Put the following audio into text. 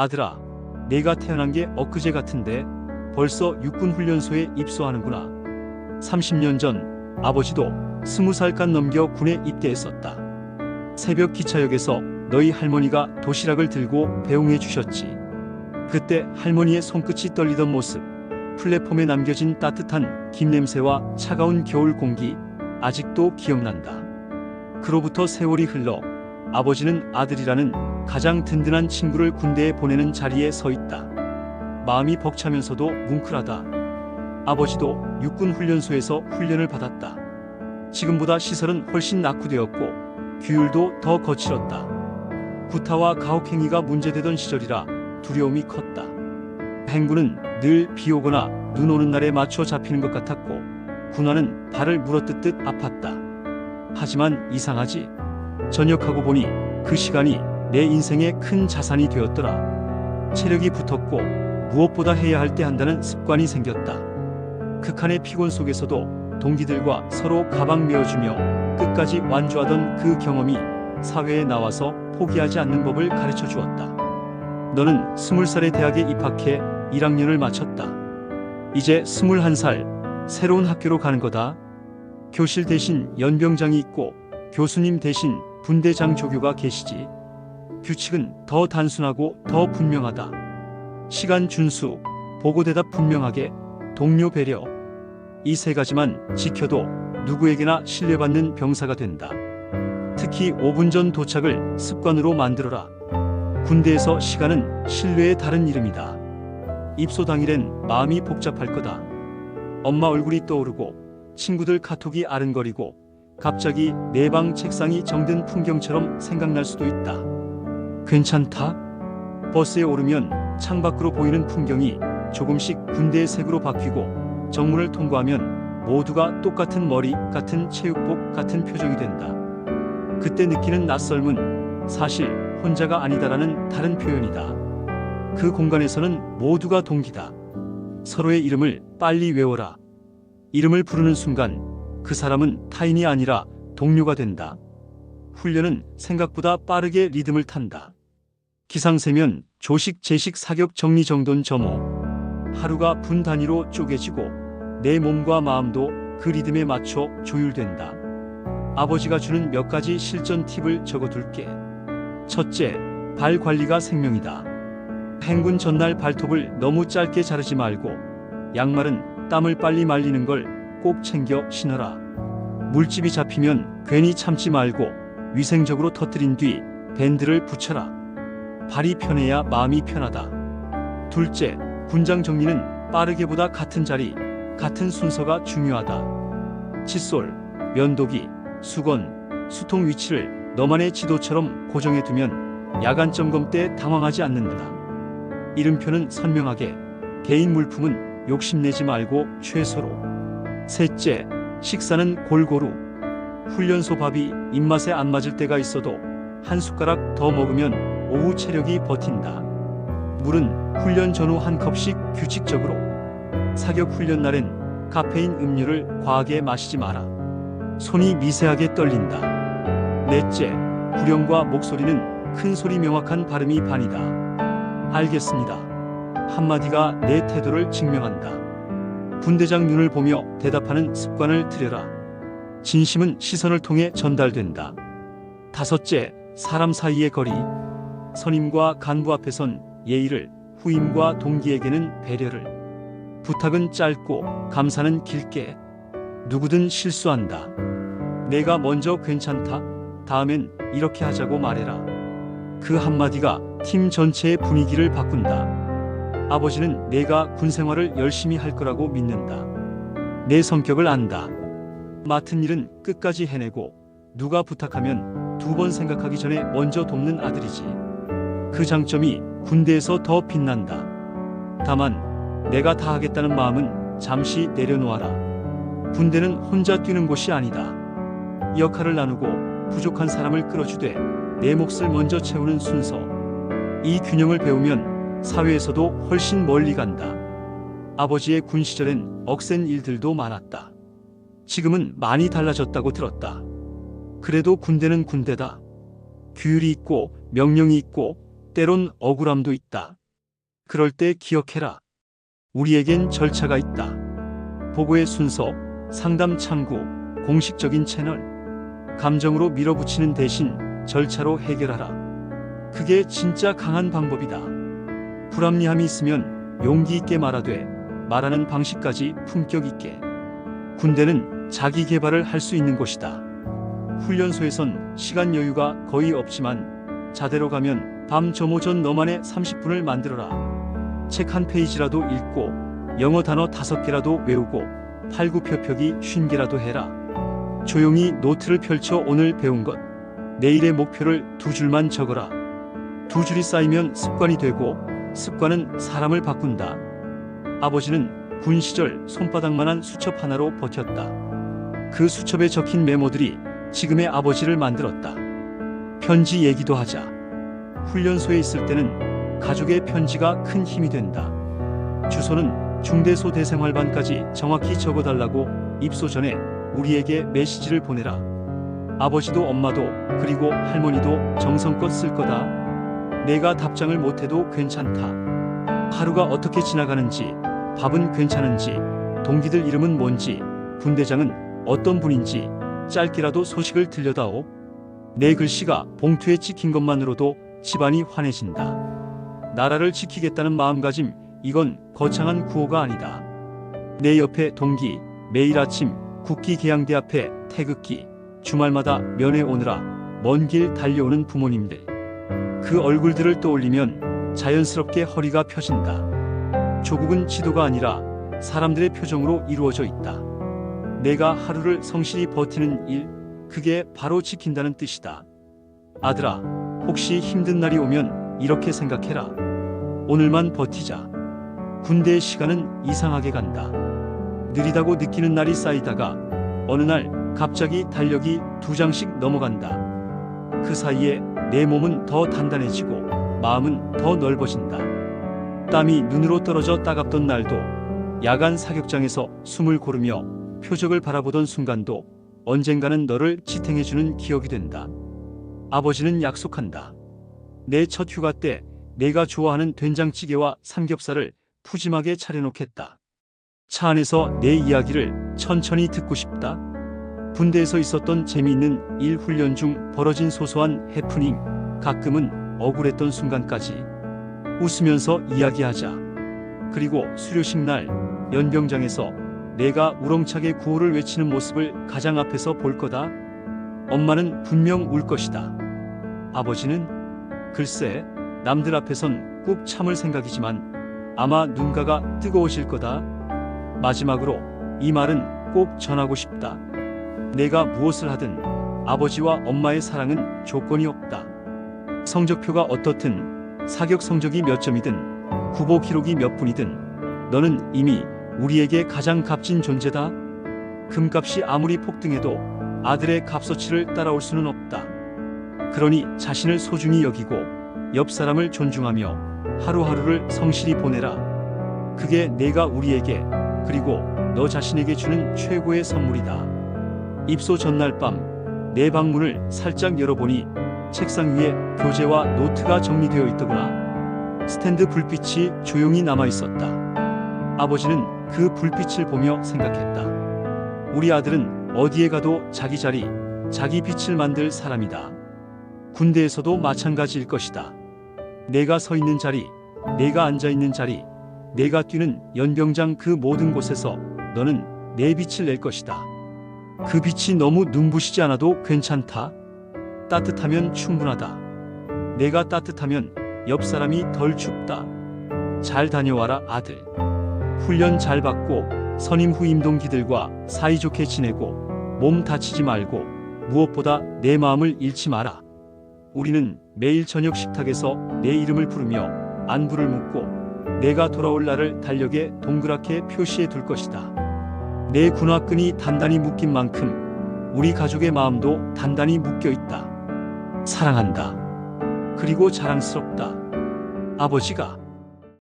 아들아, 내가 태어난 게 엊그제 같은데 벌써 육군훈련소에 입소하는구나. 30년 전 아버지도 20살간 넘겨 군에 입대했었다. 새벽 기차역에서 너희 할머니가 도시락을 들고 배웅해 주셨지. 그때 할머니의 손끝이 떨리던 모습, 플랫폼에 남겨진 따뜻한 김 냄새와 차가운 겨울 공기, 아직도 기억난다. 그로부터 세월이 흘러 아버지는 아들이라는 가장 든든한 친구를 군대에 보내는 자리에 서 있다. 마음이 벅차면서도 뭉클하다. 아버지도 육군훈련소에서 훈련을 받았다. 지금보다 시설은 훨씬 낙후되었고 규율도 더 거칠었다. 구타와 가혹행위가 문제되던 시절이라 두려움이 컸다. 행군은 늘 비 오거나 눈 오는 날에 맞춰 잡히는 것 같았고 군화는 발을 물어뜯듯 아팠다. 하지만 이상하지. 전역하고 보니 그 시간이 내 인생의 큰 자산이 되었더라. 체력이 붙었고 무엇보다 해야 할 때 한다는 습관이 생겼다. 극한의 피곤 속에서도 동기들과 서로 가방 메어주며 끝까지 완주하던 그 경험이 사회에 나와서 포기하지 않는 법을 가르쳐 주었다. 너는 20살에 대학에 입학해 1학년을 마쳤다. 이제 21살, 새로운 학교로 가는 거다. 교실 대신 연병장이 있고 교수님 대신 분대장 조교가 계시지. 규칙은 더 단순하고 더 분명하다. 시간 준수, 보고 대답 분명하게, 동료 배려. 이 세 가지만 지켜도 누구에게나 신뢰받는 병사가 된다. 특히 5분 전 도착을 습관으로 만들어라. 군대에서 시간은 신뢰의 다른 이름이다. 입소 당일엔 마음이 복잡할 거다. 엄마 얼굴이 떠오르고 친구들 카톡이 아른거리고 갑자기 내 방 책상이 정든 풍경처럼 생각날 수도 있다. 괜찮다? 버스에 오르면 창밖으로 보이는 풍경이 조금씩 군대의 색으로 바뀌고 정문을 통과하면 모두가 똑같은 머리, 같은 체육복, 같은 표정이 된다. 그때 느끼는 낯설음은 사실 혼자가 아니다라는 다른 표현이다. 그 공간에서는 모두가 동기다. 서로의 이름을 빨리 외워라. 이름을 부르는 순간 그 사람은 타인이 아니라 동료가 된다. 훈련은 생각보다 빠르게 리듬을 탄다. 기상세면, 조식, 제식, 사격, 정리정돈, 점호. 하루가 분 단위로 쪼개지고 내 몸과 마음도 그 리듬에 맞춰 조율된다. 아버지가 주는 몇 가지 실전 팁을 적어둘게. 첫째, 발 관리가 생명이다. 행군 전날 발톱을 너무 짧게 자르지 말고 양말은 땀을 빨리 말리는 걸 꼭 챙겨 신어라. 물집이 잡히면 괜히 참지 말고 위생적으로 터뜨린 뒤 밴드를 붙여라. 발이 편해야 마음이 편하다. 둘째, 군장 정리는 빠르게보다 같은 자리, 같은 순서가 중요하다. 칫솔, 면도기, 수건, 수통 위치를 너만의 지도처럼 고정해두면 야간 점검 때 당황하지 않는다. 이름표는 선명하게, 개인 물품은 욕심내지 말고 최소로. 셋째, 식사는 골고루. 훈련소 밥이 입맛에 안 맞을 때가 있어도 한 숟가락 더 먹으면 오후 체력이 버틴다. 물은 훈련 전후 한 컵씩 규칙적으로. 사격 훈련 날엔 카페인 음료를 과하게 마시지 마라. 손이 미세하게 떨린다. 넷째, 구령과 목소리는 큰 소리 명확한 발음이 반이다. 알겠습니다. 한마디가 내 태도를 증명한다. 분대장 눈을 보며 대답하는 습관을 들여라. 진심은 시선을 통해 전달된다. 다섯째, 사람 사이의 거리. 선임과 간부 앞에선 예의를, 후임과 동기에게는 배려를. 부탁은 짧고 감사는 길게. 누구든 실수한다. 내가 먼저 괜찮다, 다음엔 이렇게 하자고 말해라. 그 한마디가 팀 전체의 분위기를 바꾼다. 아버지는 내가 군 생활을 열심히 할 거라고 믿는다. 내 성격을 안다. 맡은 일은 끝까지 해내고 누가 부탁하면 2번 생각하기 전에 먼저 돕는 아들이지. 그 장점이 군대에서 더 빛난다. 다만 내가 다 하겠다는 마음은 잠시 내려놓아라. 군대는 혼자 뛰는 곳이 아니다. 역할을 나누고 부족한 사람을 끌어주되 내 몫을 먼저 채우는 순서. 이 균형을 배우면 사회에서도 훨씬 멀리 간다. 아버지의 군 시절엔 억센 일들도 많았다. 지금은 많이 달라졌다고 들었다. 그래도 군대는 군대다. 규율이 있고 명령이 있고 때론 억울함도 있다. 그럴 때 기억해라. 우리에겐 절차가 있다. 보고의 순서, 상담 창구, 공식적인 채널. 감정으로 밀어붙이는 대신 절차로 해결하라. 그게 진짜 강한 방법이다. 불합리함이 있으면 용기 있게 말하되 말하는 방식까지 품격 있게. 군대는 자기 개발을 할 수 있는 곳이다. 훈련소에선 시간 여유가 거의 없지만 자대로 가면 밤 점호 전 너만의 30분을 만들어라. 책 한 페이지라도 읽고 영어 단어 5개라도 외우고 팔굽혀펴기 50개라도 해라. 조용히 노트를 펼쳐 오늘 배운 것, 내일의 목표를 2줄만 적어라. 2줄이 쌓이면 습관이 되고 습관은 사람을 바꾼다. 아버지는 군 시절 손바닥만한 수첩 하나로 버텼다. 그 수첩에 적힌 메모들이 지금의 아버지를 만들었다. 편지 얘기도 하자. 훈련소에 있을 때는 가족의 편지가 큰 힘이 된다. 주소는 중대소 대생활반까지 정확히 적어달라고 입소 전에 우리에게 메시지를 보내라. 아버지도 엄마도 그리고 할머니도 정성껏 쓸 거다. 내가 답장을 못해도 괜찮다. 하루가 어떻게 지나가는지, 밥은 괜찮은지, 동기들 이름은 뭔지, 분대장은 어떤 분인지 짧게라도 소식을 들려다오. 내 글씨가 봉투에 찍힌 것만으로도 집안이 환해진다. 나라를 지키겠다는 마음가짐, 이건 거창한 구호가 아니다. 내 옆에 동기, 매일 아침 국기 개양대 앞에 태극기, 주말마다 면회 오느라 먼 길 달려오는 부모님들. 그 얼굴들을 떠올리면 자연스럽게 허리가 펴진다. 조국은 지도가 아니라 사람들의 표정으로 이루어져 있다. 내가 하루를 성실히 버티는 일, 그게 바로 지킨다는 뜻이다. 아들아, 혹시 힘든 날이 오면 이렇게 생각해라. 오늘만 버티자. 군대의 시간은 이상하게 간다. 느리다고 느끼는 날이 쌓이다가 어느 날 갑자기 달력이 2장씩 넘어간다. 그 사이에 내 몸은 더 단단해지고 마음은 더 넓어진다. 땀이 눈으로 떨어져 따갑던 날도, 야간 사격장에서 숨을 고르며 표적을 바라보던 순간도 언젠가는 너를 지탱해주는 기억이 된다. 아버지는 약속한다. 내 첫 휴가 때 내가 좋아하는 된장찌개와 삼겹살을 푸짐하게 차려놓겠다. 차 안에서 내 이야기를 천천히 듣고 싶다. 군대에서 있었던 재미있는 일, 훈련 중 벌어진 소소한 해프닝, 가끔은 억울했던 순간까지 웃으면서 이야기하자. 그리고 수료식 날 연병장에서 내가 우렁차게 구호를 외치는 모습을 가장 앞에서 볼 거다. 엄마는 분명 울 것이다. 아버지는 글쎄, 남들 앞에선 꾹 참을 생각이지만 아마 눈가가 뜨거워질 거다. 마지막으로 이 말은 꼭 전하고 싶다. 내가 무엇을 하든 아버지와 엄마의 사랑은 조건이 없다. 성적표가 어떻든, 사격 성적이 몇 점이든, 구보 기록이 몇 분이든 너는 이미 우리에게 가장 값진 존재다. 금값이 아무리 폭등해도 아들의 값어치를 따라올 수는 없다. 그러니 자신을 소중히 여기고 옆 사람을 존중하며 하루하루를 성실히 보내라. 그게 내가 우리에게, 그리고 너 자신에게 주는 최고의 선물이다. 입소 전날 밤 내 방문을 살짝 열어보니 책상 위에 교재와 노트가 정리되어 있더구나. 스탠드 불빛이 조용히 남아 있었다. 아버지는 그 불빛을 보며 생각했다. 우리 아들은 어디에 가도 자기 자리, 자기 빛을 만들 사람이다. 군대에서도 마찬가지일 것이다. 내가 서 있는 자리, 내가 앉아 있는 자리, 내가 뛰는 연병장, 그 모든 곳에서 너는 내 빛을 낼 것이다. 그 빛이 너무 눈부시지 않아도 괜찮다. 따뜻하면 충분하다. 내가 따뜻하면 옆 사람이 덜 춥다. 잘 다녀와라 아들. 훈련 잘 받고 선임 후임 동기들과 사이좋게 지내고 몸 다치지 말고 무엇보다 내 마음을 잃지 마라. 우리는 매일 저녁 식탁에서 내 이름을 부르며 안부를 묻고 내가 돌아올 날을 달력에 동그랗게 표시해 둘 것이다. 내 군화끈이 단단히 묶인 만큼 우리 가족의 마음도 단단히 묶여 있다. 사랑한다. 그리고 자랑스럽다. 아버지가